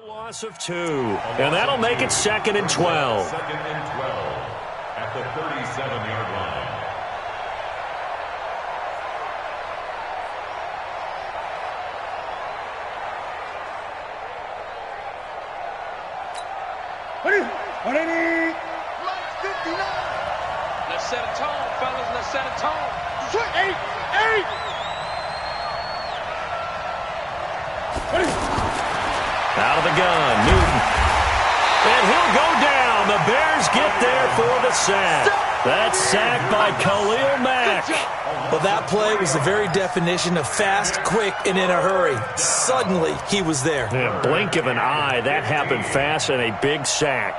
Loss of 2, and that'll make it 2nd and 12. Second and 12 at the 37-yard line. Let's set a tone, fellas. Let's set a tone. 8. Out of the gun, Newton. And he'll go down. The Bears get there for the sack. That's sacked by Khalil Mack. Well, that play was the very definition of fast, quick, and in a hurry. Suddenly, he was there. In a blink of an eye, that happened fast and a big sack.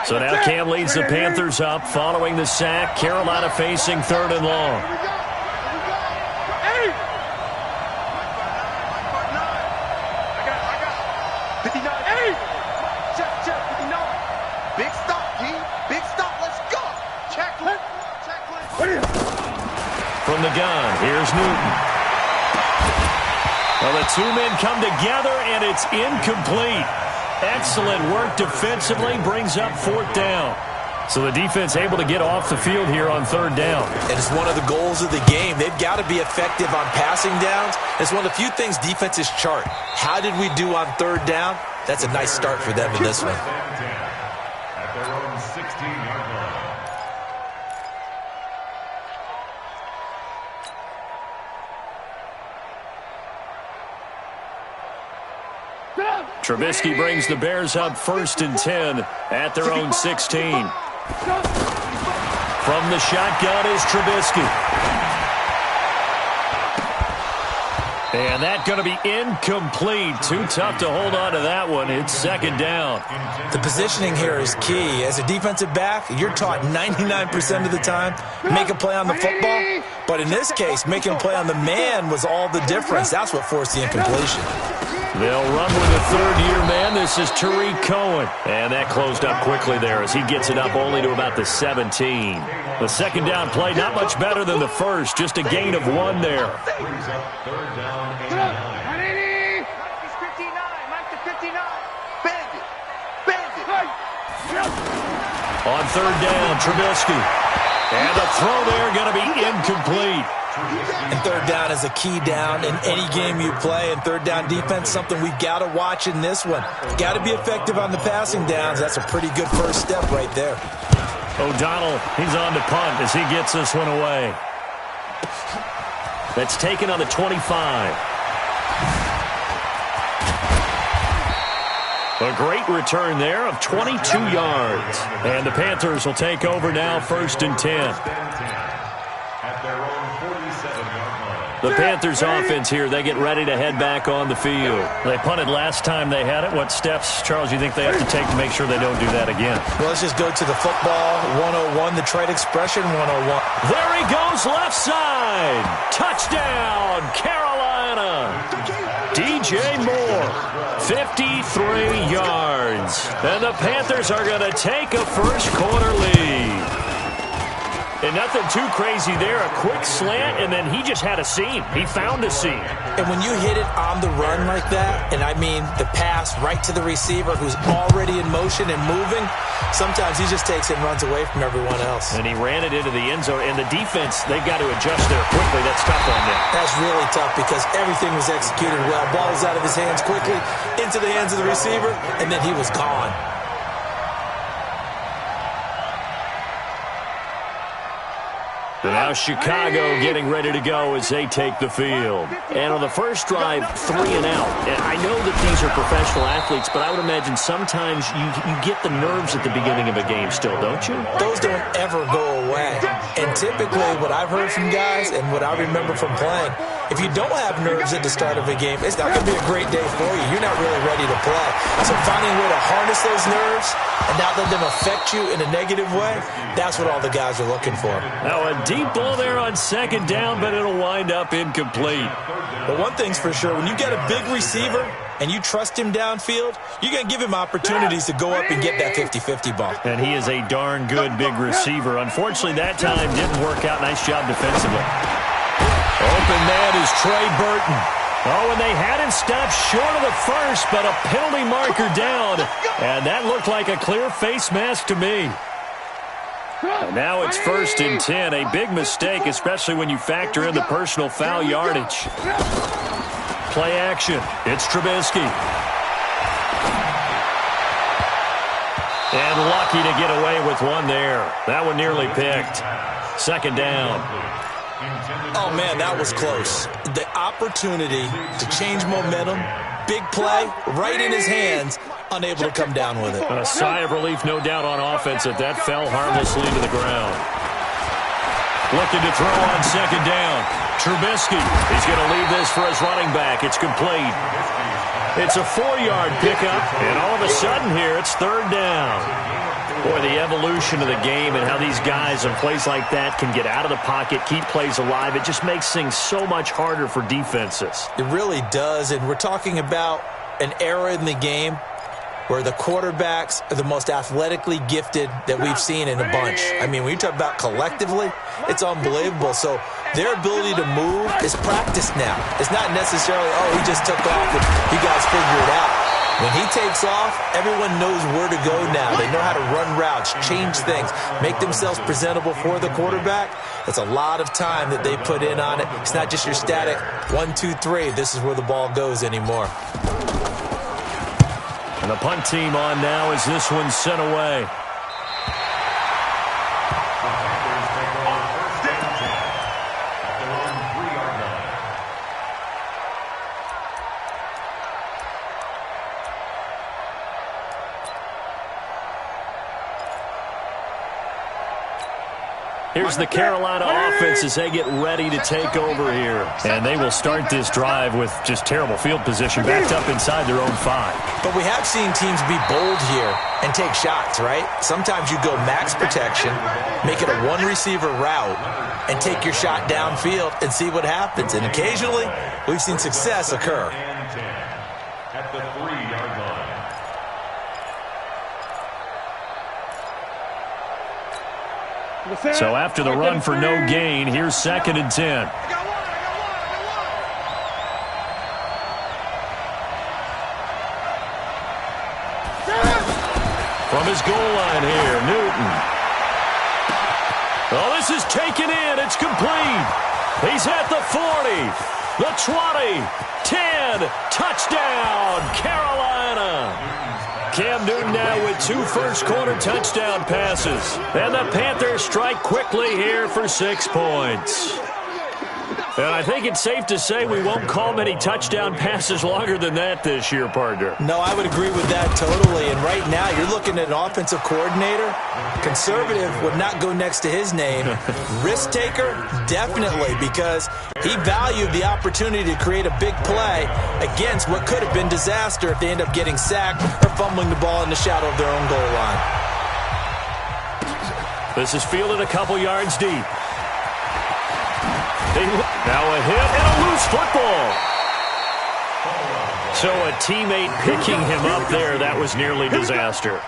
So now Cam leads the Panthers up following the sack. Carolina facing 3rd and long. Big stop, G. Big stop. Let's go. Checklist. From the gun, here's Newton. Well, the two men come together, and it's incomplete. Excellent work defensively, brings up 4th down. So the defense able to get off the field here on 3rd down. And it's one of the goals of the game. They've got to be effective on passing downs. It's one of the few things defenses chart. How did we do on 3rd down? That's a nice start for them in this one. At their own 16-yard line. Trubisky brings the Bears up 1st and 10 at their own 16. From the shotgun is Trubisky. And that's going to be incomplete. Too tough to hold on to that one. It's 2nd down. The positioning here is key. As a defensive back, you're taught 99% of the time, make a play on the football. But in this case, making a play on the man was all the difference. That's what forced the incompletion. They'll run with a 3rd-year man. This is Tariq Cohen. And that closed up quickly there as he gets it up only to about the 17. The 2nd down play, not much better than the first. Just a gain of 1 there. Brings up 3rd down and 9. Mike 59. Mike 59. Bandit. On 3rd down, Trubisky. And the throw there going to be incomplete. And 3rd down is a key down in any game you play. And 3rd down defense, something we've got to watch in this one. Got to be effective on the passing downs. That's a pretty good first step right there. O'Donnell, he's on to punt as he gets this one away. That's taken on the 25. A great return there of 22 yards. And the Panthers will take over now 1st and 10. At their own 47-yard line. The Panthers offense here, they get ready to head back on the field. They punted last time they had it. What steps, Charles, you think they have to take to make sure they don't do that again? Well, let's just go to the football 101, the trade expression 101. There he goes, left side. Touchdown, Carolina. DJ Moore, 53 yards. And the Panthers are going to take a first-quarter lead. And nothing too crazy there. A quick slant, and then he just had a seam. He found a seam. And when you hit it on the run like that, and I mean the pass right to the receiver who's already in motion and moving, sometimes he just takes it and runs away from everyone else. And he ran it into the end zone. And the defense, they've got to adjust there quickly. That's tough on them. That's really tough because everything was executed well. Ball was out of his hands quickly, into the hands of the receiver, and then he was gone. So now Chicago getting ready to go as they take the field. And on the first drive, 3 and out. And I know that these are professional athletes, but I would imagine sometimes you get the nerves at the beginning of a game still, don't you? Those don't ever go away. And typically what I've heard from guys and what I remember from playing, if you don't have nerves at the start of a game, it's not going to be a great day for you. You're not really ready to play. So finding a way to harness those nerves and not let them affect you in a negative way, that's what all the guys are looking for. Now a deep ball there on 2nd down, but it'll wind up incomplete. But one thing's for sure, when you get a big receiver and you trust him downfield, you're going to give him opportunities to go up and get that 50-50 ball. And he is a darn good big receiver. Unfortunately, that time didn't work out. Nice job defensively. open man is Trey Burton. Oh, and they had him stopped short of the first, but a penalty marker down. And that looked like a clear face mask to me. And now it's 1st and 10. A big mistake, especially when you factor in the personal foul yardage. Play action. It's Trubisky. And lucky to get away with one there. That one nearly picked. 2nd down. Oh, man, that was close. The opportunity to change momentum, big play, right in his hands, unable to come down with it. A sigh of relief, no doubt, on offense that fell harmlessly to the ground. Looking to throw on 2nd down. Trubisky. He's going to leave this for his running back. It's complete. It's a 4-yard pickup, and all of a sudden here, it's 3rd down. Boy, the evolution of the game and how these guys in plays like that can get out of the pocket, keep plays alive, it just makes things so much harder for defenses. It really does, and we're talking about an era in the game where the quarterbacks are the most athletically gifted that we've seen in a bunch. I mean, when you talk about collectively, it's unbelievable. So their ability to move is practiced now. It's not necessarily, oh, he just took off and you guys figure it out. When he takes off, everyone knows where to go now. They know how to run routes, change things, make themselves presentable for the quarterback. That's a lot of time that they put in on it. It's not just your static 1, 2, 3. This is where the ball goes anymore. And the punt team on now as this one's sent away. Here's the Carolina offense as they get ready to take over here. And they will start this drive with just terrible field position, backed up inside their own 5. But we have seen teams be bold here and take shots, right? Sometimes you go max protection, make it a one-receiver route, and take your shot downfield and see what happens. And occasionally, we've seen success occur. At the 3-yard line. So after the run for no gain, here's 2nd and 10. From his goal line here, Newton. Oh, this is taken in. It's complete. He's at the 40, the 20, 10. Touchdown, Carolina. Cam Newton now with 2 first-quarter touchdown passes. And the Panthers strike quickly here for 6 points. And I think it's safe to say we won't call many touchdown passes longer than that this year, partner. No, I would agree with that totally. And right now, you're looking at an offensive coordinator. Conservative would not go next to his name. Risk taker, definitely, because he valued the opportunity to create a big play against what could have been disaster if they end up getting sacked or fumbling the ball in the shadow of their own goal line. This is fielded a couple yards deep. Now a hit and a loose football. So a teammate picking him up there, that was nearly disaster.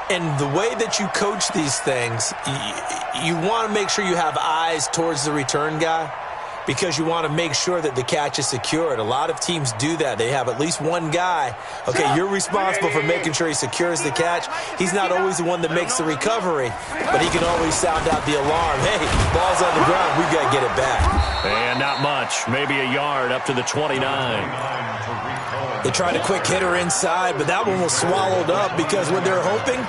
And the way that you coach these things, you want to make sure you have eyes towards the return guy because you want to make sure that the catch is secured. A lot of teams do that. They have at least one guy. Okay, you're responsible for making sure he secures the catch. He's not always the one that makes the recovery, but he can always sound out the alarm. Hey, ball's on the ground. We've got to get it back. And not much. Maybe a yard up to the 29. They tried a quick hitter inside, but that one was swallowed up because what they're hoping,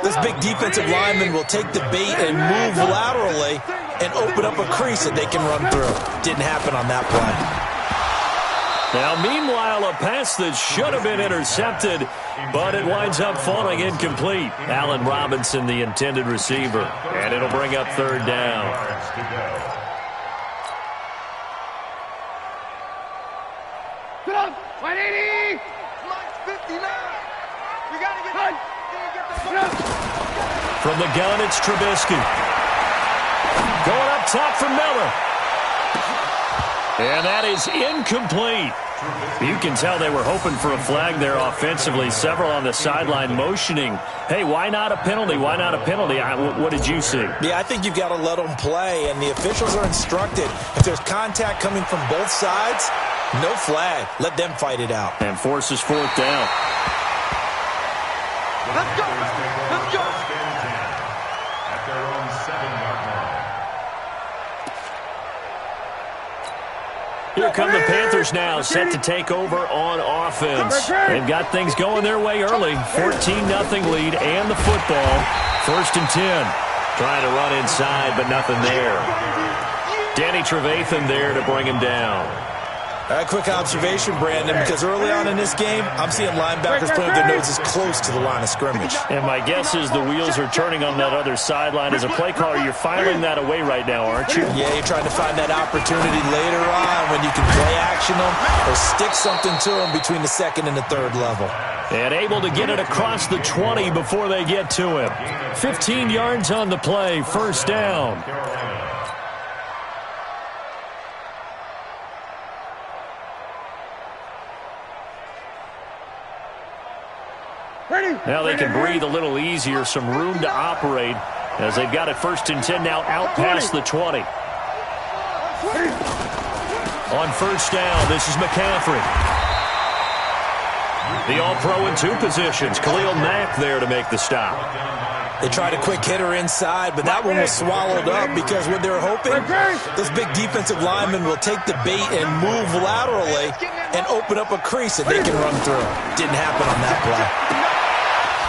this big defensive lineman will take the bait and move laterally and open up a crease that they can run through. Didn't happen on that play. Now, meanwhile, a pass that should have been intercepted, but it winds up falling incomplete. Allen Robinson, the intended receiver, and it'll bring up 3rd down. Get up, 180. 59. We got to get From the gun, it's Trubisky. Going up top for Miller. And that is incomplete. You can tell they were hoping for a flag there offensively. Several on the sideline motioning, hey, why not a penalty? Why not a penalty? What did you see? Yeah, I think you've got to let them play, and the officials are instructed. If there's contact coming from both sides, no flag. Let them fight it out. And forces fourth down. Let's go. Let's go. At their own 7-yard line. Here come the Panthers now, set to take over on offense. They've got things going their way early. 14-0 lead and the football. 1st and 10. Trying to run inside, but nothing there. Danny Trevathan there to bring him down. A quick observation, Brandon, because early on in this game, I'm seeing linebackers putting their noses close to the line of scrimmage. And my guess is the wheels are turning on that other sideline. As a play caller, you're filing that away right now, aren't you? Yeah, you're trying to find that opportunity later on when you can play action them or stick something to them between the 2nd and the 3rd level. And able to get it across the 20 before they get to him. 15 yards on the play, 1st down. Now they can breathe a little easier, some room to operate as they've got it 1st and 10 now out past the 20. On 1st down, this is McCaffrey. The all-pro in 2 positions. Khalil Mack there to make the stop. They tried a quick hitter inside, but that one was swallowed up because what they were hoping, those big defensive linemen will take the bait and move laterally and open up a crease that they can run through. Didn't happen on that play.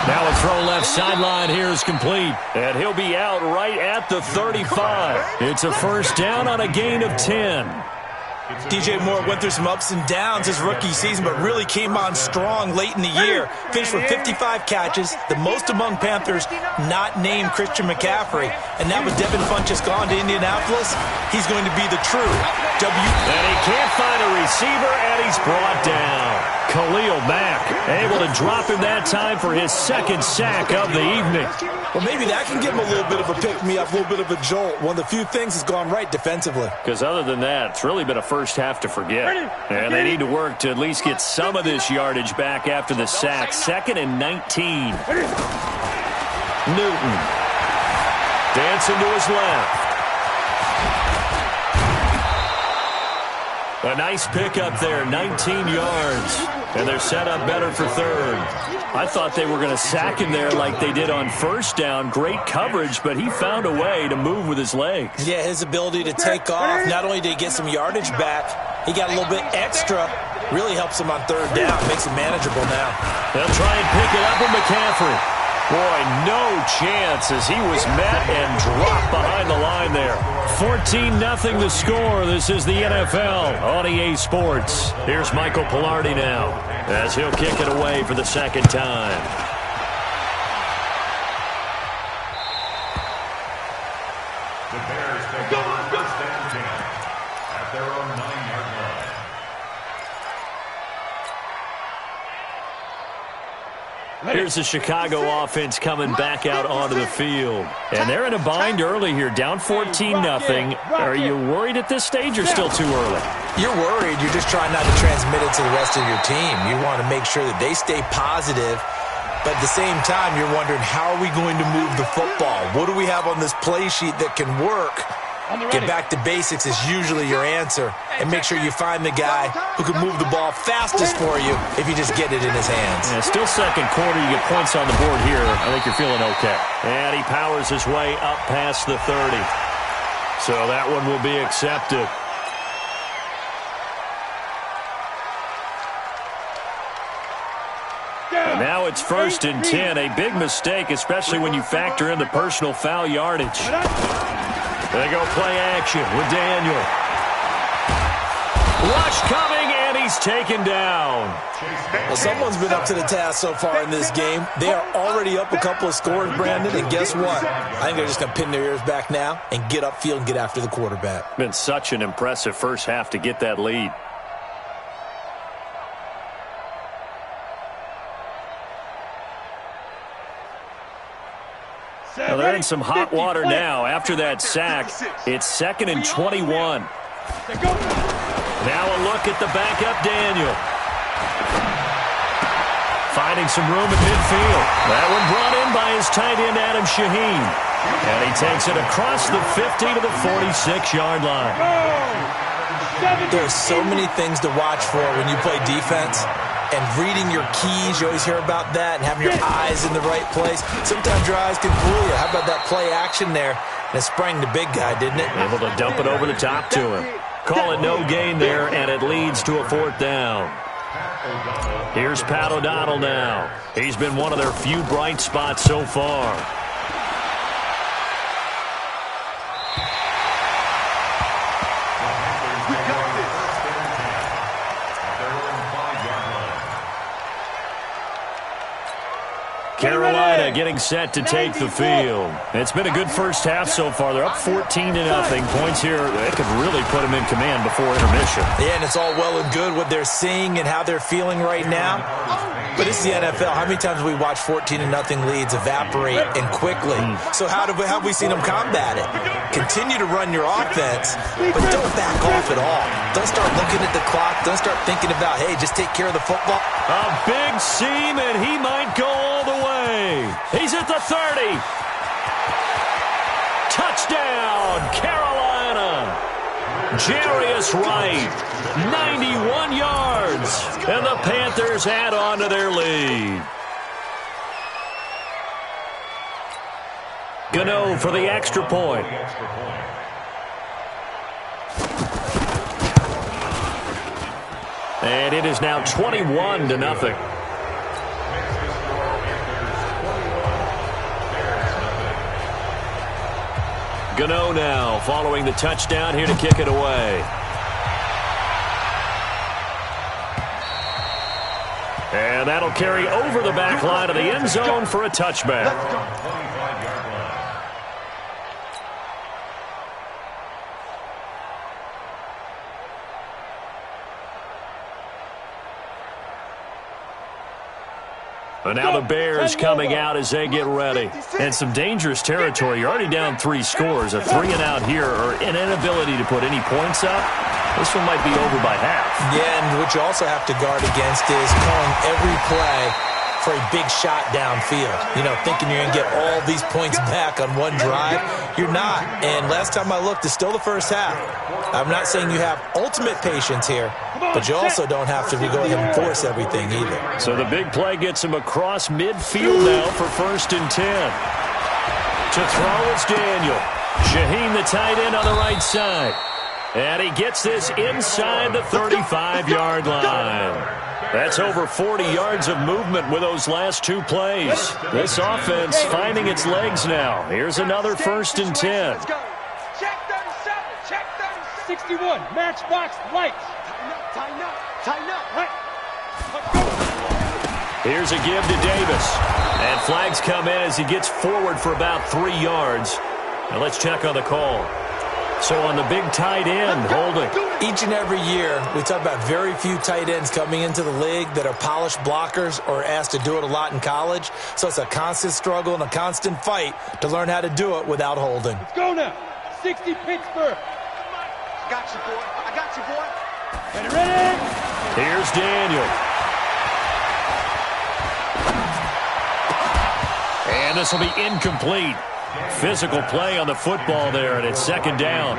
Now a throw left sideline here is complete. And he'll be out right at the 35. It's a 1st down on a gain of 10. DJ Moore went through some ups and downs his rookie season, but really came on strong late in the year. Finished with 55 catches, the most among Panthers not named Christian McCaffrey. And now with Devin Funchess gone to Indianapolis, he's going to be the true W. And he can't find a receiver, and he's brought down. Khalil Mack able to drop him that time for his 2nd sack of the evening. Well, maybe that can give him a little bit of a pick-me-up, a little bit of a jolt. One of the few things has gone right defensively. Because other than that, it's really been a first half to forget. And they need to work to at least get some of this yardage back after the sack. 2nd and 19. Newton. Dancing to his left. A nice pickup there, 19 yards. And they're set up better for 3rd. I thought they were going to sack him there like they did on 1st down. Great coverage, but he found a way to move with his legs. Yeah, his ability to take off, not only did he get some yardage back, he got a little bit extra. Really helps him on 3rd down, makes it manageable now. They'll try and pick it up with McCaffrey. Boy, no chance as he was met and dropped behind the line there. 14-0 the score. This is the NFL on EA Sports. Here's Michael Pilardi now as he'll kick it away for the 2nd time. The Bears take over 1st and 10 at their own 9-yard line. Here's the Chicago offense coming back out onto the field. And they're in a bind early here, down 14-0. Are you worried at this stage or still too early? You're worried. You're just trying not to transmit it to the rest of your team. You want to make sure that they stay positive. But at the same time, you're wondering, how are we going to move the football? What do we have on this play sheet that can work? Get back to basics is usually your answer. And make sure you find the guy who can move the ball fastest for you if you just get it in his hands. Yeah, still 2nd quarter. You get points on the board here. I think you're feeling okay. And he powers his way up past the 30. So that one will be accepted. And now it's 1st and 10. A big mistake, especially when you factor in the personal foul yardage. They go play action with Daniel. Rush coming, and he's taken down. Well, someone's been up to the task so far in this game. They are already up a couple of scores, Brandon, and guess what? I think they're just going to pin their ears back now and get upfield and get after the quarterback. Been such an impressive first half to get that lead. Well, they're in some hot water now. After that sack, it's 2nd and 21. Now a look at the backup Daniel. Finding some room in midfield. That one brought in by his tight end, Adam Shaheen. And he takes it across the 50 to the 46-yard line. There's so many things to watch for when you play defense. And reading your keys, you always hear about that, and having your eyes in the right place. Sometimes your eyes can fool you. How about that play action there? And it sprang the big guy, didn't it? Able to dump it over the top to him. Call it no gain there, and it leads to a 4th down. Here's Pat O'Donnell now. He's been one of their few bright spots so far. Carolina getting set to take the field. It's been a good first half so far. They're up 14-0. Points here, they could really put them in command before intermission. Yeah, and it's all well and good what they're seeing and how they're feeling right now. But it's the NFL. How many times have we watched 14-0 leads evaporate and quickly? So how have we seen them combat it? Continue to run your offense, but don't back off at all. Don't start looking at the clock. Don't start thinking about, hey, just take care of the football. A big seam, and he might go all the way. He's at the 30. Touchdown, Carolina. Jarius Wright, 91 yards. And the Panthers add on to their lead. Gano for the extra point. And it is now 21-0. Gano now following the touchdown here to kick it away. And that'll carry over the back line of the end zone for a touchback. And now the Bears coming out as they get ready. And some dangerous territory. You're already down 3 scores. A 3-and-out here or an inability to put any points up. This one might be over by half. Yeah, and what you also have to guard against is calling every play for a big shot downfield. You know, thinking you're going to get all these points back on one drive. You're not. And last time I looked, it's still the first half. I'm not saying you have ultimate patience here, but you also don't have to go ahead and force everything either. So the big play gets him across midfield now for 1st and 10. To throw, it's Daniel. Shaheen, the tight end, on the right side. And he gets this inside the 35-yard line. That's over 40 yards of movement with those last 2 plays. This offense finding its legs now. Here's another 1st and 10. Check 37. Check 37. 61. Matchbox lights. Tighten up. Tighten up. Right. Here's a give to Davis. And flags come in as he gets forward for about 3 yards. Now let's check on the call. So on the big tight end, holding. Each and every year, we talk about very few tight ends coming into the league that are polished blockers or asked to do it a lot in college. So it's a constant struggle and a constant fight to learn how to do it without holding. Let's go now. 60 Pittsburgh. Got you, boy. I got you, boy. Ready? Here's Daniel. And this will be incomplete. Physical play on the football there, and it's 2nd down.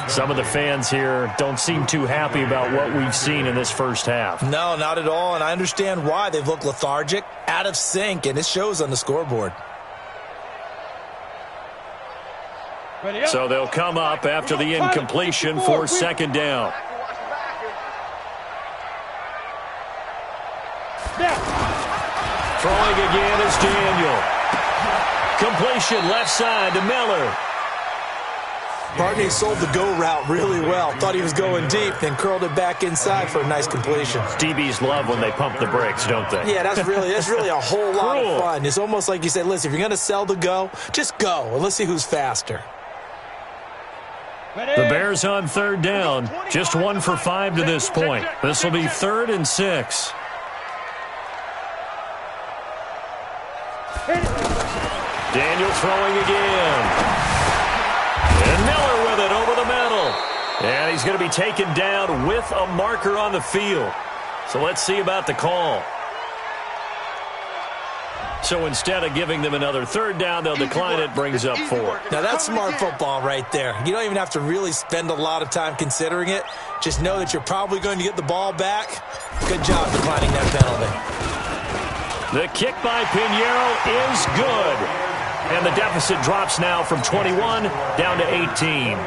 Some of the fans here don't seem too happy about what we've seen in this first half. No, not at all, and I understand why. They've looked lethargic, out of sync, and it shows on the scoreboard. So they'll come up after the incompletion for 2nd down. Throwing again is Daniel. Completion left side to Miller. Barney sold the go route really well. Thought he was going deep, then curled it back inside for a nice completion. DBs love when they pump the brakes, don't they? Yeah, that's really a whole lot of fun. It's almost like you say, listen, if you're going to sell the go, just go, and let's see who's faster. The Bears on 3rd down. Just 1 for 5 to this point. This will be 3rd and 6. Daniel throwing again. And Miller with it over the middle. And he's going to be taken down with a marker on the field. So let's see about the call. So instead of giving them another third down, they'll decline it, brings up 4. Now, that's smart football right there. You don't even have to really spend a lot of time considering it. Just know that you're probably going to get the ball back. Good job declining that penalty. The kick by Pinheiro is good. And the deficit drops now from 21 down to 18.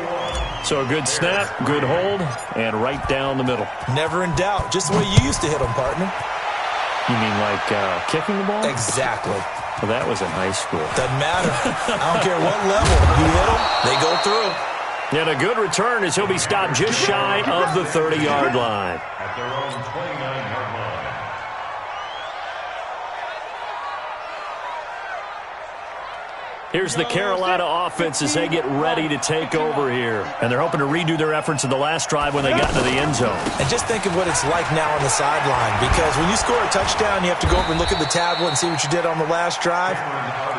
So a good snap, good hold, and right down the middle. Never in doubt. Just the way you used to hit them, partner. You mean like kicking the ball? Exactly. Well, that was in high school. Doesn't matter. I don't care what level. You hit them, they go through. And a good return as he'll be stopped just shy of the 30-yard line. At their own 29-yard line. Here's the Carolina offense as they get ready to take over here. And they're hoping to redo their efforts in the last drive when they got into the end zone. And just think of what it's like now on the sideline, because when you score a touchdown, you have to go over and look at the tablet and see what you did on the last drive.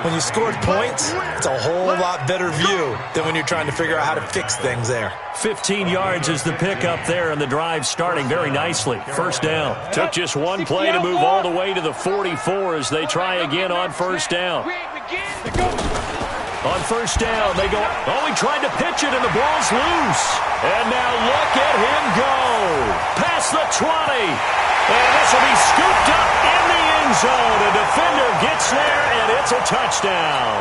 When you scored points, it's a whole lot better view than when you're trying to figure out how to fix things there. 15 yards is the pickup there, and the drive starting very nicely. First down. Took just one play to move all the way to the 44 as they try again on first down. On first down, they go, oh, he tried to pitch it, and the ball's loose. And now look at him go. Past the 20. And this will be scooped up in the end zone. A defender gets there, and it's a touchdown.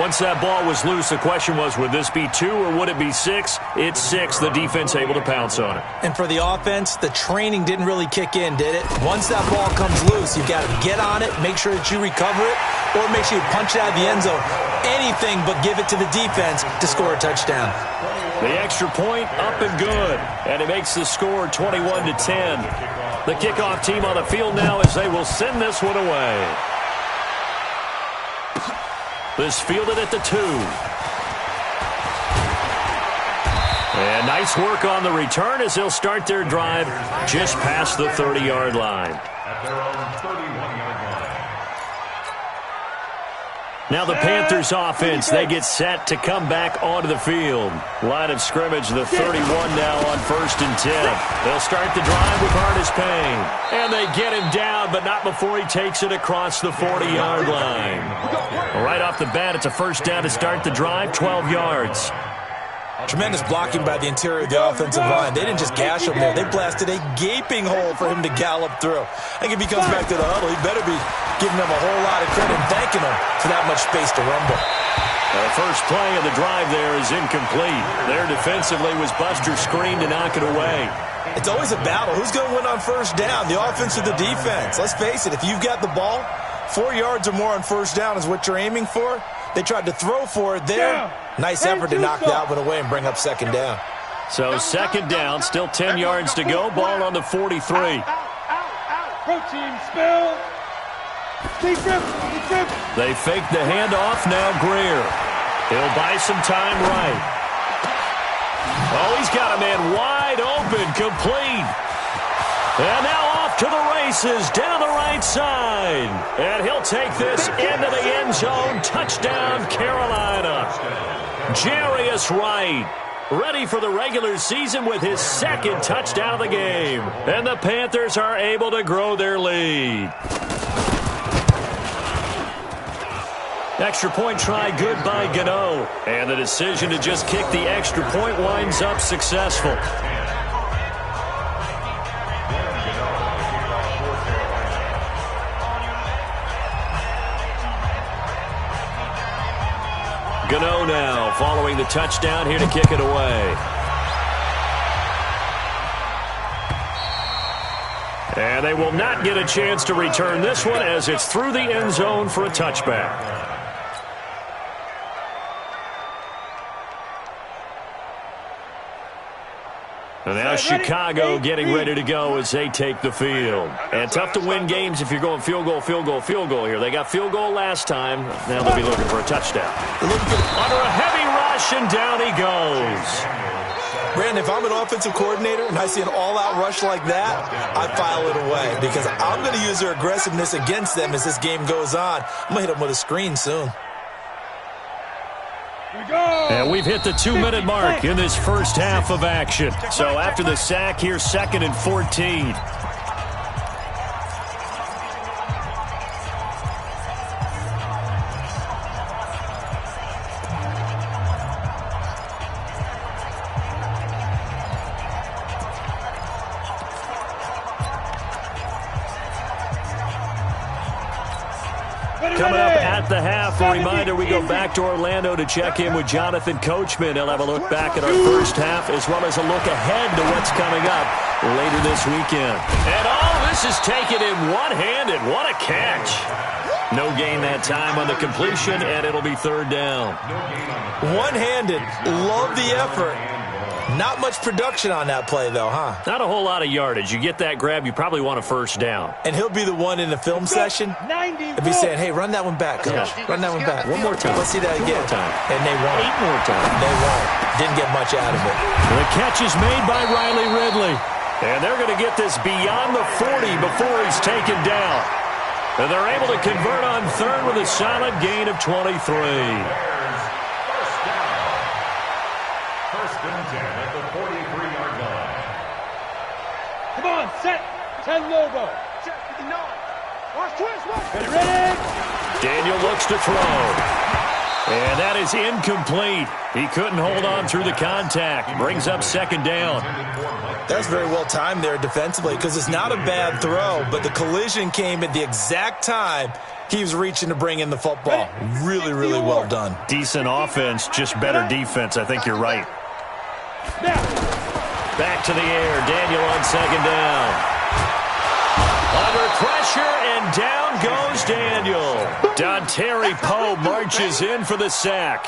Once that ball was loose, the question was, would this be 2 or would it be 6? It's 6. The defense able to pounce on it. And for the offense, the training didn't really kick in, did it? Once that ball comes loose, you've got to get on it, make sure that you recover it, or make sure you punch it out of the end zone. Anything but give it to the defense to score a touchdown. The extra point up and good. And it makes the score 21-10. The kickoff team on the field now as they will send this one away. This fielded at the 2. And nice work on the return as they'll start their drive just past the 30-yard line. At their own 31-yard line. Now the Panthers offense, they get set to come back onto the field. Line of scrimmage, the 31 now on 1st and 10. They'll start the drive with Artis Payne. And they get him down, but not before he takes it across the 40-yard line. Right off the bat, it's a first down to start the drive, 12 yards. Tremendous blocking by the interior of the offensive line. They didn't just gash him there. They blasted a gaping hole for him to gallop through. I think if he comes back to the huddle, he better be giving them a whole lot of credit and thanking them for that much space to rumble. The first play of the drive there is incomplete. There defensively was Buster screen to knock it away. It's always a battle. Who's going to win on first down, the offense or the defense? Let's face it, if you've got the ball, 4 yards or more on first down is what you're aiming for. They tried to throw for it there. Nice effort to knock that one away and bring up second down. So second down, still 10 yards to go. Ball on the 43. Protein spill. They fake the handoff. Now Greer. He'll buy some time right. Oh, he's got a man wide open, complete. And now off to the races, down the right side. And he'll take this into the end zone. Touchdown, Carolina. Jarius Wright, ready for the regular season with his second touchdown of the game. And the Panthers are able to grow their lead. Extra point try good by Gano. And the decision to just kick the extra point winds up successful. Gano now following the touchdown here to kick it away. And they will not get a chance to return this one as it's through the end zone for a touchback. And now Chicago getting ready to go as they take the field. And tough to win games if you're going field goal, field goal, field goal here. They got field goal last time. Now they'll be looking for a touchdown. Under a heavy rush, and down he goes. Brandon, if I'm an offensive coordinator and I see an all-out rush like that, I file it away because I'm going to use their aggressiveness against them as this game goes on. I'm going to hit them with a screen soon. Here we go. And we've hit the 2-minute mark in this first half of action. So after the sack, here's 2nd and 14. Coming up at the half, a reminder, we go back to Orlando to check in with Jonathan Coachman. He'll have a look back at our first half as well as a look ahead to what's coming up later this weekend. And all this is taken in one-handed. What a catch. No gain that time on the completion, and it'll be 3rd down. One-handed. Love the effort. Not much production on that play, though, huh? Not a whole lot of yardage. You get that grab, you probably want a 1st down. And he'll be the one in the film session. He'll be saying, hey, run that one back, coach. Yeah. Run that one back. One more time. Let's see that again. 1 more time. And they won't. 8 more times. They won't. Didn't get much out of it. The catch is made by Riley Ridley. And they're going to get this beyond the 40 before he's taken down. And they're able to convert on 3rd with a solid gain of 23. Come on, set. 10 Lobo. Check 59. Watch twist. Watch. Ready. Daniel looks to throw. And that is incomplete. He couldn't hold on through the contact. Brings up 2nd down. That's very well timed there defensively because it's not a bad throw, but the collision came at the exact time he was reaching to bring in the football. Really, really well done. Decent offense, just better defense. I think you're right. Back to the air. Daniel on 2nd down. Under pressure, and down goes Daniel. Dontari Poe marches in for the sack.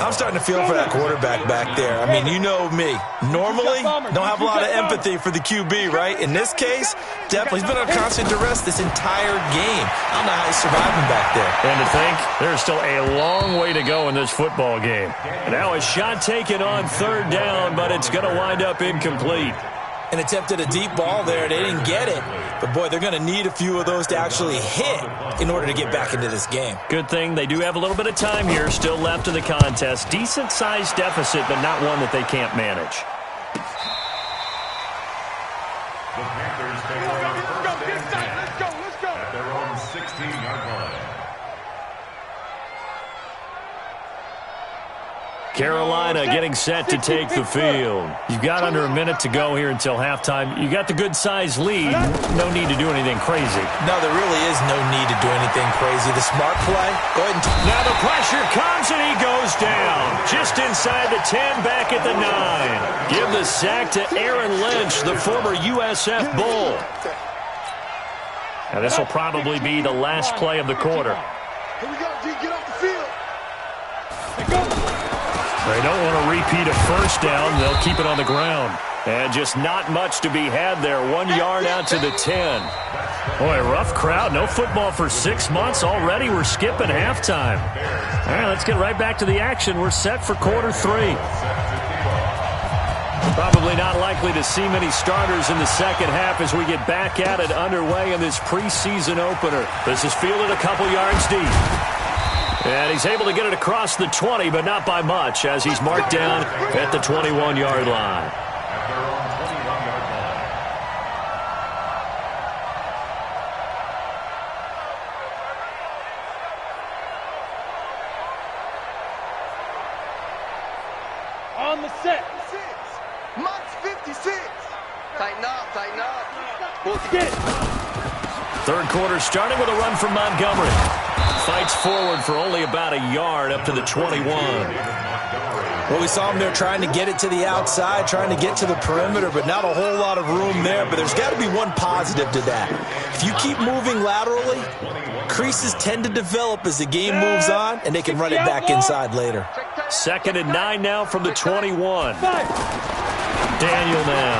I'm starting to feel for that quarterback back there. I mean, you know me. Normally, don't have a lot of empathy for the QB, right? In this case, definitely. He's been on constant duress this entire game. I don't know how he's surviving back there. And to think, there's still a long way to go in this football game. Now a shot taken on 3rd down, but it's going to wind up incomplete. And attempted a deep ball there. They didn't get it. But, boy, they're going to need a few of those to actually hit in order to get back into this game. Good thing they do have a little bit of time here still left in the contest. Decent-sized deficit, but not one that they can't manage. The Panthers take over 1st and 10 at their own 16-yard line. Carolina getting set to take the field. You've got under a minute to go here until halftime. You got the good-sized lead. No need to do anything crazy. No, there really is no need to do anything crazy. The smart play, go ahead and... Now the pressure comes and he goes down. Just inside the 10, back at the 9. Give the sack to Aaron Lynch, the former USF Bull. Now this will probably be the last play of the quarter. Here we go, D. Get off the field. They don't want to repeat a 1st down. They'll keep it on the ground. And just not much to be had there. 1 yard out to the 10. Boy, rough crowd. No football for 6 months already. We're skipping halftime. All right, let's get right back to the action. We're set for quarter 3. Probably not likely to see many starters in the 2nd half as we get back at it underway in this preseason opener. This is fielded a couple yards deep. And he's able to get it across the 20, but not by much, as he's marked down at the 21-yard line. On the set. Max 56. Tighten up, tighten up. Get. 3rd quarter starting with a run from Montgomery. Fights forward for only about a yard up to the 21. Well, we saw him there trying to get it to the outside, trying to get to the perimeter, but not a whole lot of room there. But there's got to be one positive to that. If you keep moving laterally, creases tend to develop as the game moves on, and they can run it back inside later. 2nd and 9 now from the 21. Daniel now.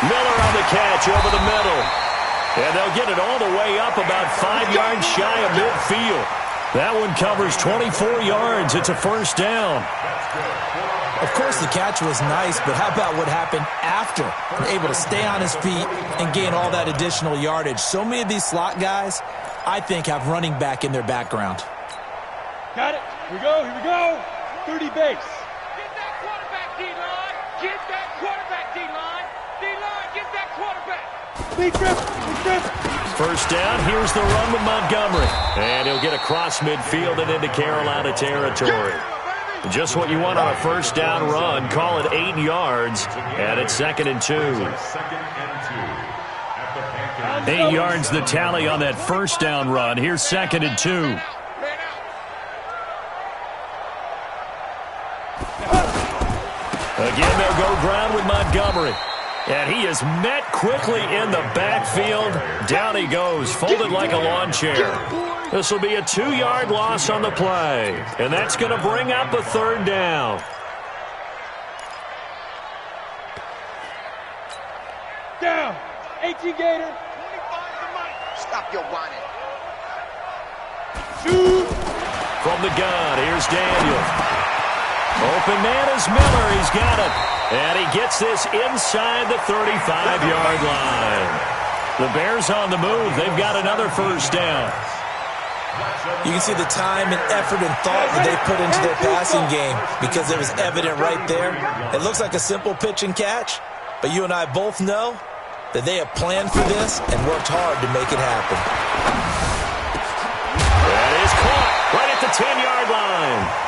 Miller on the catch over the middle. And they'll get it all the way up about 5 yards shy of midfield. That one covers 24 yards. It's a 1st down. Of course, the catch was nice, but how about what happened after? Able to stay on his feet and gain all that additional yardage. So many of these slot guys, I think, have running back in their background. Got it. Here we go. Here we go. 30 base. Get that quarterback, D-line. Get that quarterback, D-line. D-line, get that quarterback. Big trip. First down, here's the run with Montgomery. And he'll get across midfield and into Carolina territory. Just what you want on a first down run. Call it 8 yards, and it's 2nd and 2. 8 yards the tally on that first down run. Here's 2nd and 2. Again, they'll go ground with Montgomery. And he is met quickly in the backfield. Down he goes, folded like a lawn chair. This will be a 2-yard loss on the play. And that's going to bring up a 3rd down. Down. 18 Gator. Stop your whining. Shoot. From the gun, here's Daniel. Open man is Miller. He's got it. And he gets this inside the 35-yard line. The Bears on the move. They've got another first down. You can see the time and effort and thought that they put into their passing game because it was evident right there. It looks like a simple pitch and catch, but you and I both know that they have planned for this and worked hard to make it happen. That is caught right at the 10-yard line.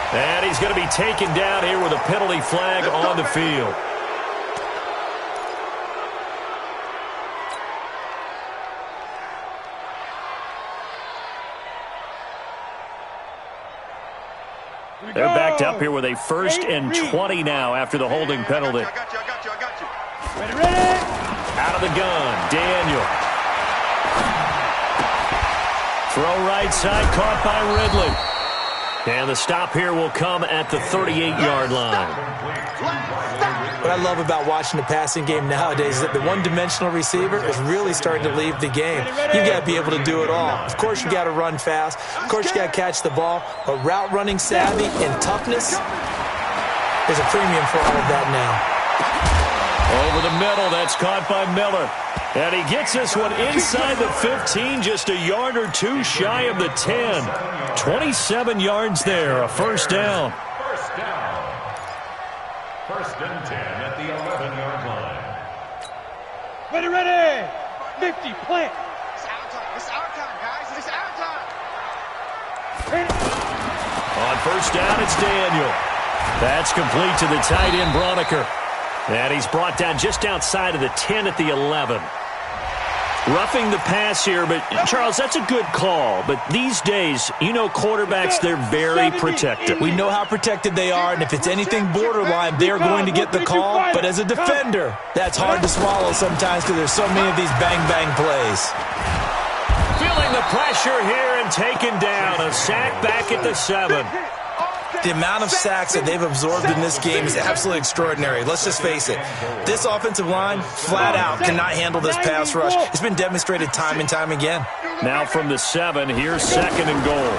And he's going to be taken down here with a penalty flag on the field. They're backed up here with a 1st and 20 now after the holding penalty. I got you. Ready. Out of the gun, Daniel. Throw right side, caught by Ridley. And the stop here will come at the 38-yard line. What I love about watching the passing game nowadays is that the one-dimensional receiver is really starting to leave the game. You've got to be able to do it all. Of course, you got to run fast. Of course, you got to catch the ball. But route running savvy and toughness, there's a premium for all of that now. Over the middle, that's caught by Miller. And he gets this one inside the 15, just a yard or two shy of the 10. 27 yards there, a first down. First and 10 at the 11-yard line. Ready. 50, plant. It's our time, guys. It's our time. On first down, it's Daniel. That's complete to the tight end, Broniker. And he's brought down just outside of the 10 at the 11. Roughing the pass here, but Charles, that's a good call. But these days, you know quarterbacks, they're very protective. We know how protected they are, and if it's anything borderline, they're going to get the call. But as a defender, that's hard to swallow sometimes because there's so many of these bang-bang plays. Feeling the pressure here and taken down. A sack back at the 7. The amount of sacks that they've absorbed in this game is absolutely extraordinary. Let's just face it. This offensive line, flat out, cannot handle this pass rush. It's been demonstrated time and time again. Now from the 7, here's 2nd and goal.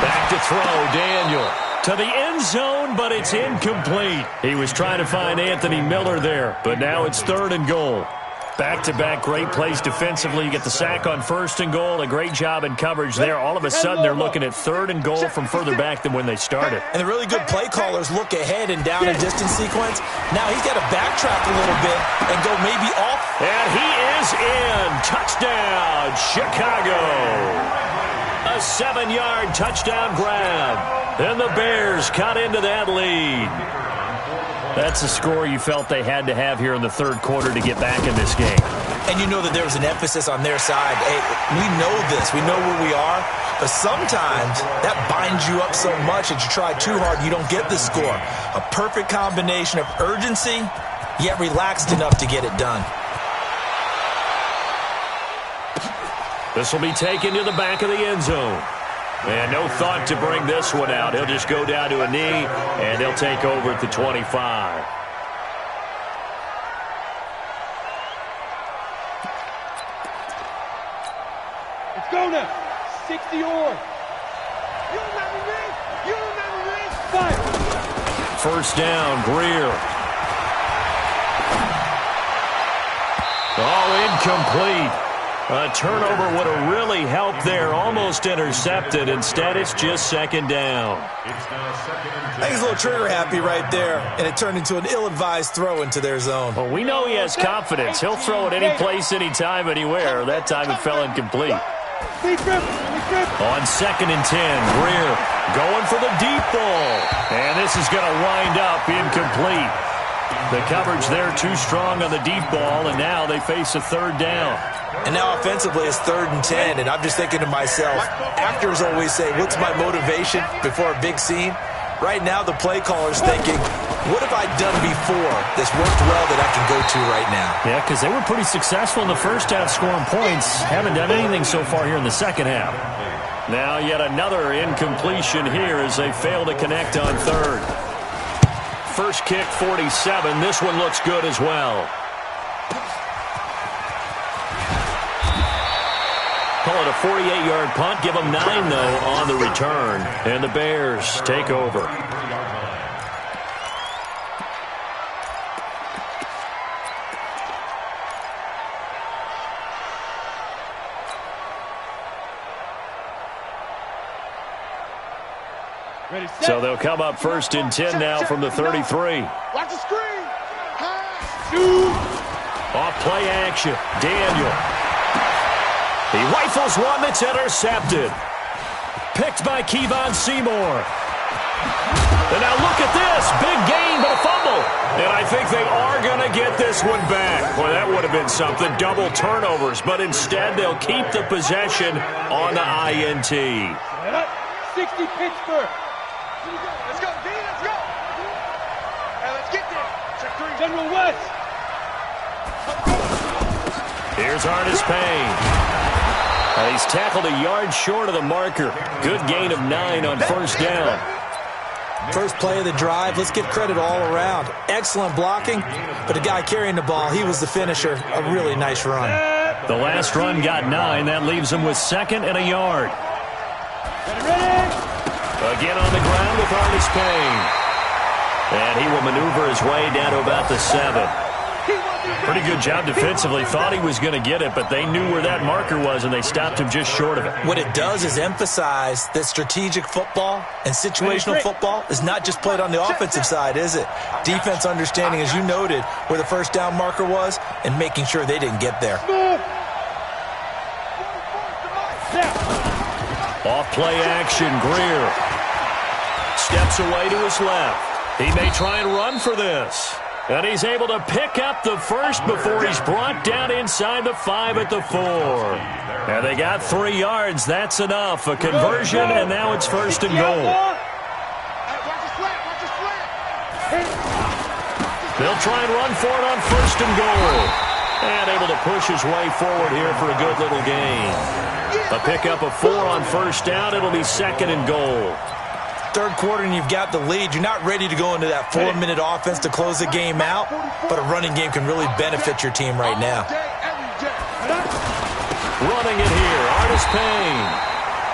Back to throw, Daniel. To the end zone, but it's incomplete. He was trying to find Anthony Miller there, but now it's 3rd and goal. Back-to-back great plays defensively. You get the sack on 1st and goal. A great job in coverage there. All of a sudden, they're looking at 3rd and goal from further back than when they started. And the really good play callers look ahead and down and distance sequence. Now he's got to backtrack a little bit and go maybe off. And he is in. Touchdown, Chicago. A 7-yard touchdown grab. And the Bears cut into that lead. That's a score you felt they had to have here in the 3rd quarter to get back in this game. And you know that there was an emphasis on their side. Hey, we know this. We know where we are. But sometimes that binds you up so much that you try too hard, you don't get the score. A perfect combination of urgency, yet relaxed enough to get it done. This will be taken to the back of the end zone. And no thought to bring this one out. He'll just go down to a knee, and they'll take over at the 25. Let's go now. 60 or. You remember me? You remember me? Fire. First down, Greer. Oh, incomplete. A turnover would have really helped there. Almost intercepted. Instead, it's just second down. I think he's a little trigger happy right there, and it turned into an ill-advised throw into their zone. Well, we know he has confidence. He'll throw it any place, anytime, anywhere. That time it fell incomplete. On 2nd and 10, Greer going for the deep ball. And this is going to wind up incomplete. The coverage there too strong on the deep ball, and now they face a 3rd down. And now offensively it's 3rd and 10, and I'm just thinking to myself, actors always say, what's my motivation before a big scene? Right now the play caller's thinking, what have I done before that's worked well that I can go to right now? Yeah, because they were pretty successful in the first half scoring points. Haven't done anything so far here in the second half. Now yet another incompletion here as they fail to connect on 3rd. First kick, 47. This one looks good as well. Call it a 48-yard punt. Give them 9, though, on the return. And the Bears take over. So they'll come up 1st and 10 now from the 33. Watch the screen. Off play action. Daniel. He rifles one that's intercepted. Picked by Kevon Seymour. And now look at this. Big gain, but a fumble. And I think they are going to get this one back. Boy, that would have been something. Double turnovers. But instead, they'll keep the possession on the INT. 60 Pittsburgh. Let's go, D. Let's go. Hey, let's get there. Check 3. General West. Here's Artis Payne. He's tackled a yard short of the marker. Good gain of 9 on 1st down. First play of the drive. Let's give credit all around. Excellent blocking, but the guy carrying the ball, he was the finisher. A really nice run. The last run got 9. That leaves him with 2nd and a yard. Again on the ground with Artis Payne. And he will maneuver his way down to about the 7. Pretty good job defensively. Thought he was going to get it, but they knew where that marker was, and they stopped him just short of it. What it does is emphasize that strategic football and situational football is not just played on the offensive side, is it? Defense understanding, as you noted, where the 1st down marker was and making sure they didn't get there. Off play action, Greer. Steps away to his left. He may try and run for this. And he's able to pick up the first before he's brought down inside the 5 at the 4. And they got 3 yards. That's enough. A conversion, and now it's 1st and goal. They'll try and run for it on 1st and goal. And able to push his way forward here for a good little gain. A pickup of 4 on 1st down. It'll be 2nd and goal. 3rd quarter and you've got the lead. You're not ready to go into that 4-minute offense to close the game out, but a running game can really benefit your team right now. Running it here, Artis Payne.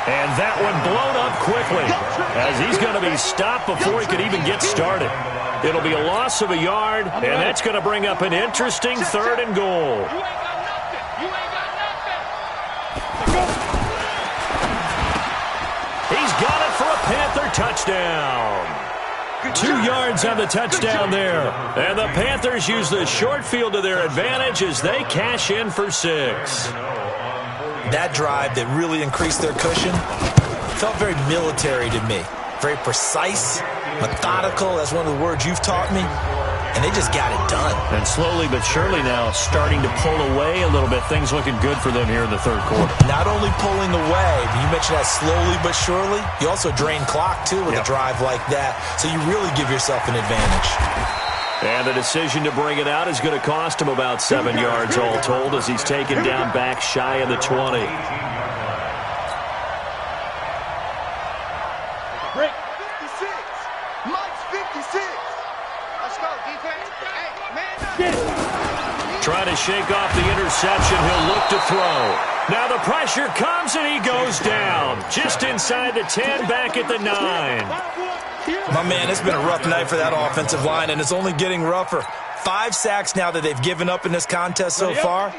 And that one blown up quickly as he's going to be stopped before he could even get started. It'll be a loss of a yard, and that's going to bring up an interesting 3rd and goal. He's got it for a Panther touchdown. 2 yards on the touchdown there. And the Panthers use the short field to their advantage as they cash in for 6. That drive that really increased their cushion felt very military to me. Very precise, methodical. That's one of the words you've taught me. And they just got it done. And slowly but surely now starting to pull away a little bit. Things looking good for them here in the 3rd quarter. Not only pulling away, but you mentioned that slowly but surely. You also drain clock, too, with a drive like that. So you really give yourself an advantage. And the decision to bring it out is going to cost him about 7 yards all told as he's taken down back shy of the 20. Break. 56. Mike's 56. Let's go, defense. Hey, man. Trying to shake off the interception. He'll look to throw. Now the pressure comes and he goes down. Just inside the 10, back at the 9. My man, it's been a rough night for that offensive line, and it's only getting rougher. 5 sacks now that they've given up in this contest so far.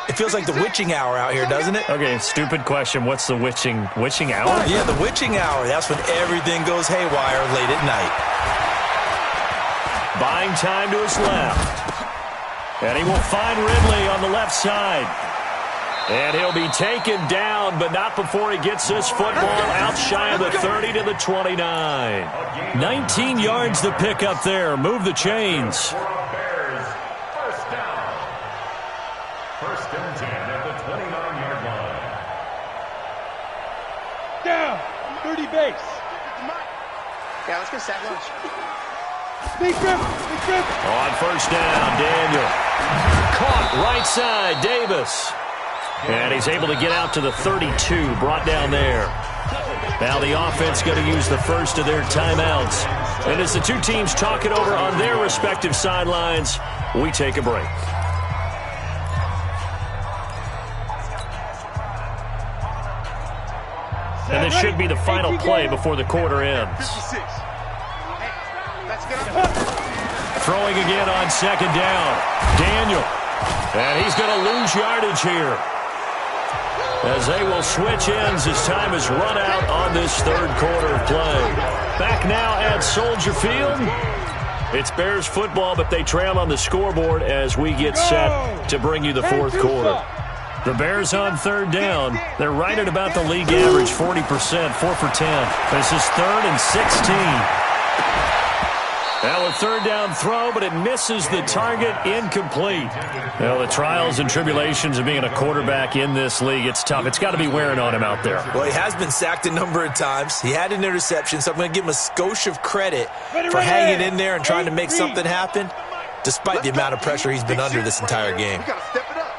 It feels like the witching hour out here, doesn't it? Okay, stupid question. What's the witching hour? Yeah, the witching hour. That's when everything goes haywire late at night. Buying time to his left. And he will find Ridley on the left side. And he'll be taken down, but not before he gets this football out shy of the 30 to the 29. 19 yards to pick up there. Move the chains. Bears, first down. First and 10 at the 29-yard line. Down. 30 base. Yeah, let's go sack lunch. Big grip. Big grip. On first down, Daniel. Caught right side, Davis. And he's able to get out to the 32, brought down there. Now the offense going to use the first of their timeouts. And as the two teams talk it over on their respective sidelines, we take a break. And this should be the final play before the quarter ends. Throwing again on second down. Daniel. And he's going to lose yardage here, as they will switch ends as time is run out on this third quarter of play. Back now at Soldier Field. It's Bears football, but they trail on the scoreboard as we get set to bring you the fourth quarter. The Bears on third down. They're right at about the league average, 40%, 4 for 10. This is 3rd and 16. Now a third down throw, but it misses the target, incomplete. Well, the trials and tribulations of being a quarterback in this league, it's tough. It's got to be wearing on him out there. Well, he has been sacked a number of times. He had an interception, so I'm going to give him a skosh of credit for hanging in there and trying to make something happen, despite the amount of pressure he's been under this entire game. We got to step it up.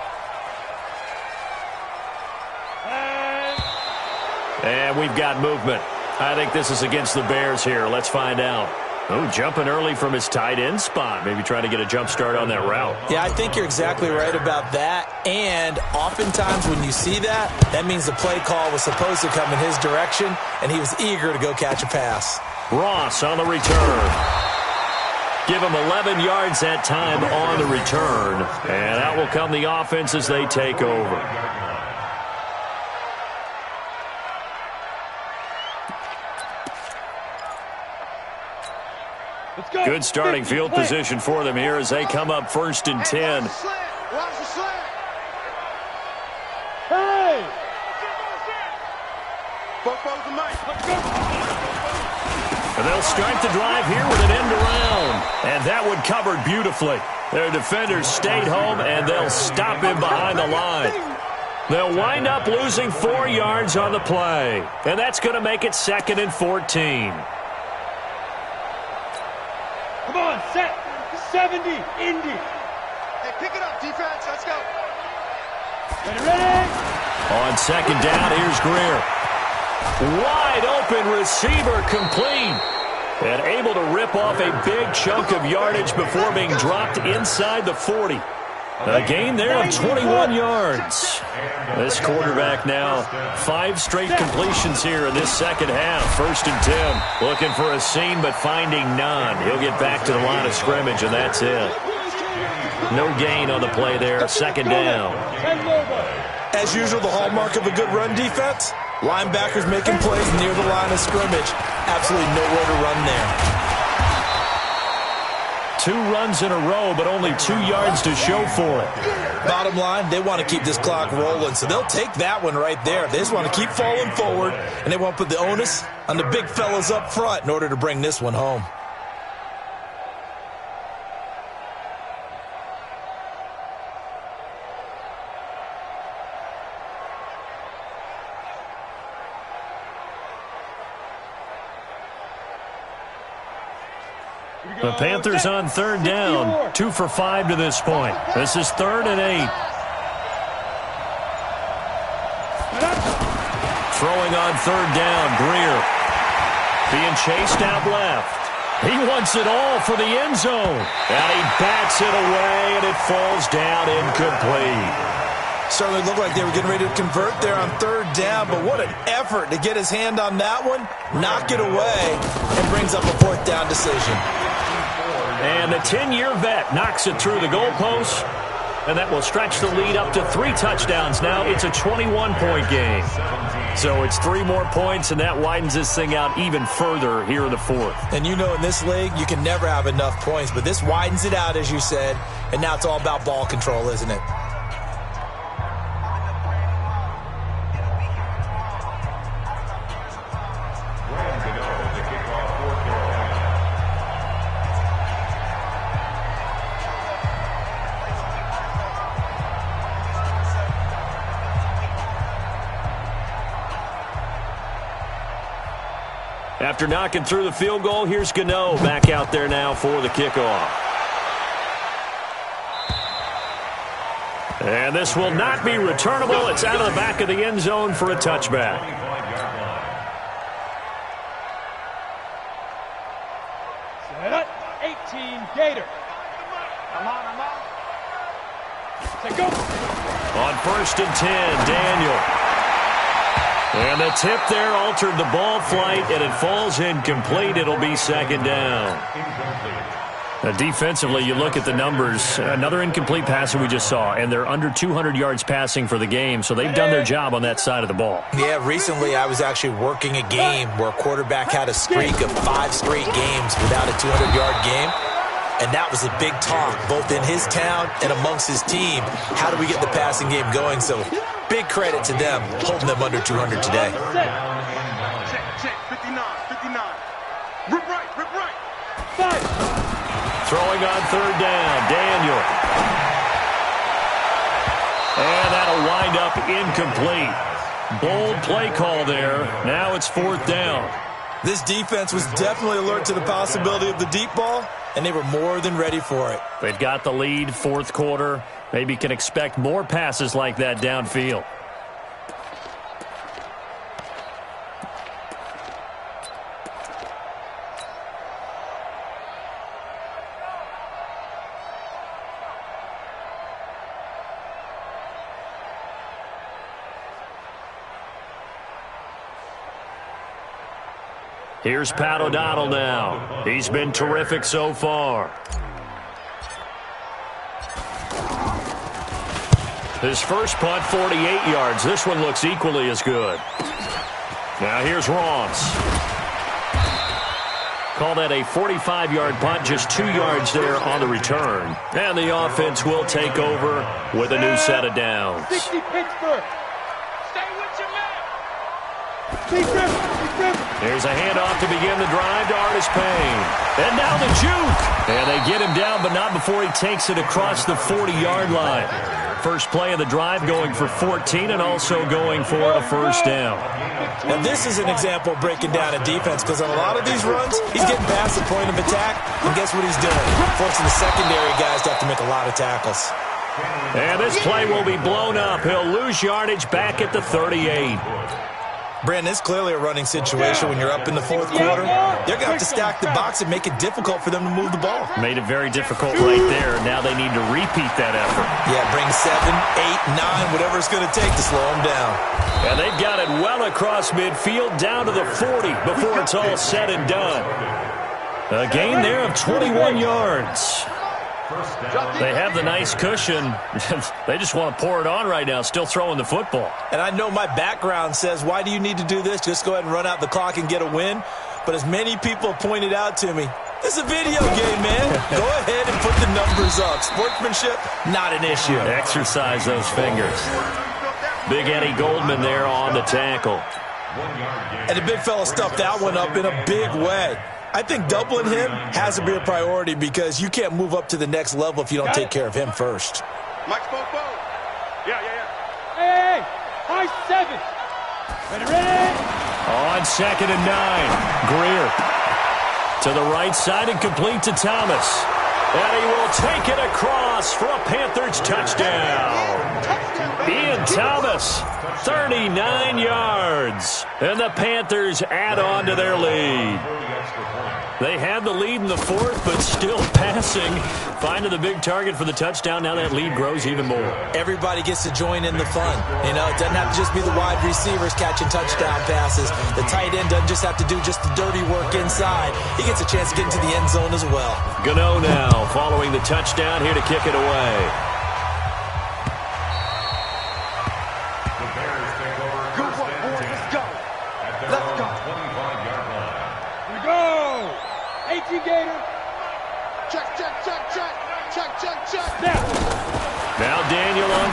And we've got movement. I think this is against the Bears here. Let's find out. Oh, jumping early from his tight end spot. Maybe trying to get a jump start on that route. Yeah, I think you're exactly right about that. And oftentimes when you see that, that means the play call was supposed to come in his direction, and he was eager to go catch a pass. Ross on the return. Give him 11 yards that time on the return. And out will come the offense as they take over. Good starting field position for them here as they come up 1st and 10. Watch the slant. Hey! And they'll start the drive here with an end around. And that one covered beautifully. Their defenders stayed home, and they'll stop him behind the line. They'll wind up losing 4 yards on the play. And that's going to make it 2nd and 14. Come on, set. 70, Indy. Hey, pick it up, defense. Let's go. Ready? On second down, here's Greer. Wide open receiver, complete. And able to rip off a big chunk of yardage before being dropped inside the 40. A gain there of 21 yards. This quarterback now 5 straight completions here in this second half. 1st and 10. Looking for a seam, but finding none. He'll get back to the line of scrimmage, and that's it. No gain on the play there. 2nd down. As usual, the hallmark of a good run defense, linebackers making plays near the line of scrimmage. Absolutely nowhere to run there. 2 runs in a row, but only 2 yards to show for it. Bottom line, they want to keep this clock rolling, so they'll take that one right there. They just want to keep falling forward, and they want to put the onus on the big fellas up front in order to bring this one home. The Panthers on 3rd down. 2 for 5 to this point. This is 3rd and 8. Throwing on 3rd down, Greer. Being chased out left. He wants it all for the end zone. And he bats it away, and it falls down incomplete. Certainly looked like they were getting ready to convert there on 3rd down, but what an effort to get his hand on that one, knock it away, and brings up a 4th down decision. And the 10-year vet knocks it through the goalpost. And that will stretch the lead up to 3 touchdowns. Now it's a 21-point game. So it's 3 more points, and that widens this thing out even further here in the 4th. And you know, in this league, you can never have enough points, but this widens it out, as you said, and now it's all about ball control, isn't it? After knocking through the field goal, here's Gano back out there now for the kickoff. And this will not be returnable. It's out of the back of the end zone for a touchback. Set 18 Gator. Come on, come on. Say go. On 1st and 10, Daniel. And the tip there altered the ball flight, and it falls incomplete. It'll be 2nd down. Defensively, you look at the numbers. Another incomplete pass that we just saw, and they're under 200 yards passing for the game, so they've done their job on that side of the ball. Yeah, recently I was actually working a game where a quarterback had a streak of 5 straight games without a 200-yard game. And that was a big talk, both in his town and amongst his team. How do we get the passing game going? So big credit to them, holding them under 200 today. Check, 59, 59. Rip right, rip right. 5. Throwing on 3rd down, Daniel. And that'll wind up incomplete. Bold play call there. Now it's 4th down. This defense was definitely alert to the possibility of the deep ball, and they were more than ready for it. They've got the lead, 4th quarter. Maybe can expect more passes like that downfield. Here's Pat O'Donnell now. He's been terrific so far. His first punt, 48 yards. This one looks equally as good. Now here's Ross. Call that a 45-yard punt, just 2 yards there on the return. And the offense will take over with a new set of downs. 60 Pittsburgh. Stay with your man. Big rip. There's a handoff to begin the drive to Artis Payne. And now the juke. And they get him down, but not before he takes it across the 40-yard line. First play of the drive going for 14 and also going for a 1st down. Now this is an example of breaking down a defense, because on a lot of these runs, he's getting past the point of attack, and guess what he's doing? Forcing the secondary guys to have to make a lot of tackles. And this play will be blown up. He'll lose yardage back at the 38. Brandon, it's clearly a running situation when you're up in the 4th quarter. They're going to have to stack the box and make it difficult for them to move the ball. Made it very difficult right there. Now they need to repeat that effort. Yeah, bring 7, 8, 9, whatever it's going to take to slow them down. And they've got it well across midfield, down to the 40 before it's all said and done. A gain there of 21 yards. They have the nice cushion. They just want to pour it on right now, still throwing the football. And I know my background says, why do you need to do this? Just go ahead and run out the clock and get a win. But as many people pointed out to me, this is a video game, man. Go ahead and put the numbers up. Sportsmanship, not an issue. Exercise those fingers. Big Eddie Goldman there on the tackle. And the big fella stuffed that one up in a big way. I think doubling him has to be a priority, because you can't move up to the next level if you don't take care of him first. Mike spoke. Yeah. Hey, high 7. Ready. On 2nd and 9, Greer to the right side and complete to Thomas. And he will take it across for a Panthers touchdown. Ian Thomas, 39 yards. And the Panthers add on to their lead. They had the lead in the 4th, but still passing. Finding the big target for the touchdown. Now that lead grows even more. Everybody gets to join in the fun. You know, it doesn't have to just be the wide receivers catching touchdown passes. The tight end doesn't just have to do just the dirty work inside. He gets a chance to get into the end zone as well. Gano now following the touchdown, here to kick it away.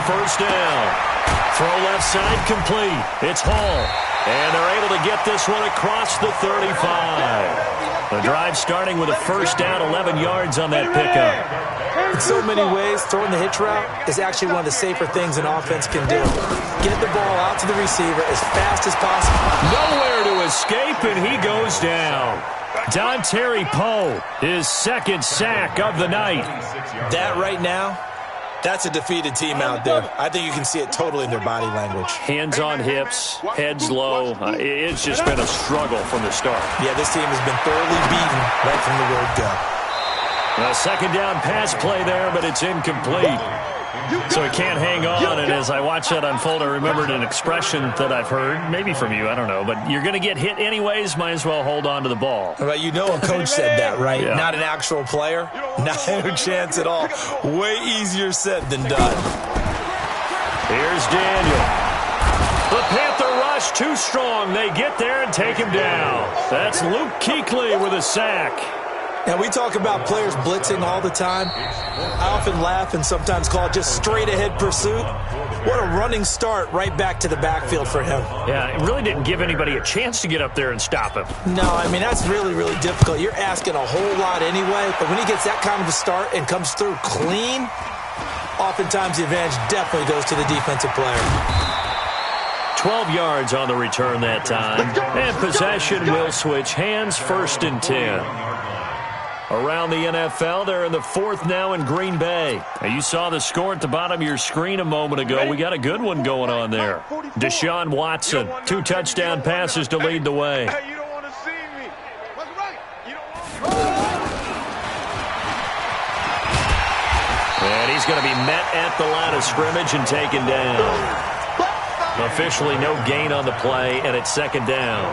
first down. Throw left side complete. It's Hall. And they're able to get this one across the 35. The drive starting with a first down, 11 yards on that pickup. In so many ways, throwing the hitch route is actually one of the safer things an offense can do. Get the ball out to the receiver as fast as possible. Nowhere to escape, and he goes down. Dontari Poe, his second sack of the night. That right now, that's a defeated team out there. I think you can see it totally in their body language. Hands on hips, heads low. It's just been a struggle from the start. Yeah, this team has been thoroughly beaten right from the word go. A second down pass play there, but it's incomplete. So he can't hang on, and as I watch that unfold, I remembered an expression that I've heard, maybe from you, I don't know, but you're going to get hit anyways, might as well hold on to the ball. Well, you know a coach said that, right? Yeah. Not an actual player. Not a chance at all. Way easier said than done. Here's Daniel. The Panther rush too strong. They get there and take him down. That's Luke Kuechly with a sack. Now, we talk about players blitzing all the time. I often laugh and sometimes call it just straight-ahead pursuit. What a running start right back to the backfield for him. Yeah, it really didn't give anybody a chance to get up there and stop him. No, I mean, that's really, really difficult. You're asking a whole lot anyway, but when he gets that kind of a start and comes through clean, oftentimes the advantage definitely goes to the defensive player. 12 yards on the return that time. And possession will switch hands, 1st and 10. Around the NFL, they're in the 4th now in Green Bay. Now, you saw the score at the bottom of your screen a moment ago. We got a good one going on there. Deshaun Watson, 2 touchdown passes to lead the way. Hey, you don't want to see me. That's right. You don't want And he's going to be met at the line of scrimmage and taken down. Officially no gain on the play, and it's 2nd down.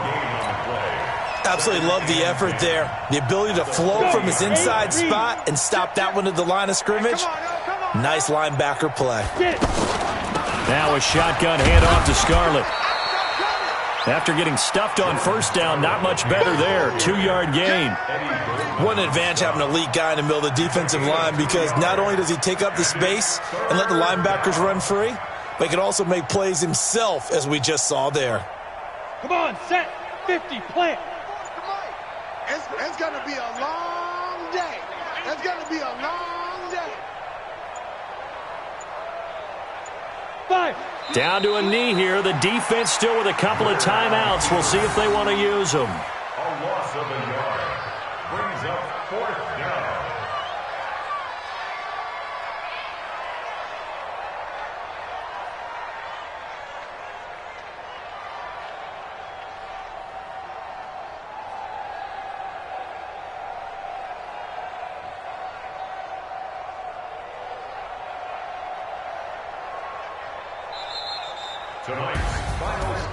Absolutely love the effort there. The ability to flow from his inside spot and stop that one at the line of scrimmage. Nice linebacker play. Now a shotgun handoff to Scarlett. After getting stuffed on first down, not much better there. 2-yard gain. What an advantage having an elite guy in the middle of the defensive line, because not only does he take up the space and let the linebackers run free, but he can also make plays himself, as we just saw there. Come on, set, 50, plant. It's going to be a long day. It's going to be a long day. 5. Down to a knee here. The defense still with a couple of timeouts. We'll see if they want to use them. A loss of a yard brings up 4th down.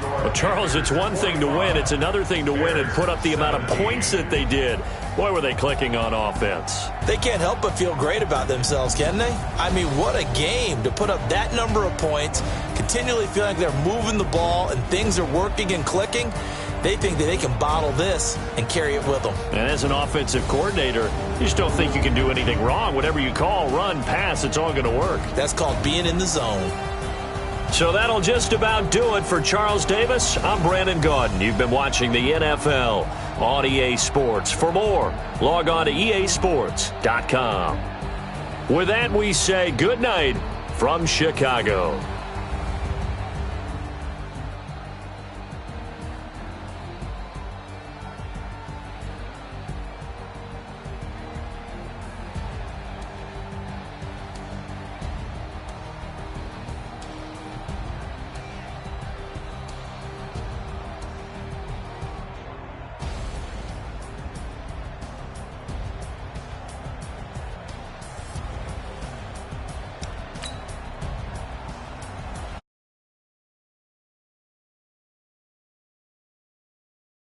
Well, Charles, it's one thing to win. It's another thing to win and put up the amount of points that they did. Boy, were they clicking on offense. They can't help but feel great about themselves, can they? I mean, what a game to put up that number of points, continually feeling like they're moving the ball and things are working and clicking. They think that they can bottle this and carry it with them. And as an offensive coordinator, you just don't think you can do anything wrong. Whatever you call, run, pass, it's all going to work. That's called being in the zone. So that'll just about do it for Charles Davis. I'm Brandon Gaudin. You've been watching the NFL on EA Sports. For more, log on to easports.com. With that, we say good night from Chicago.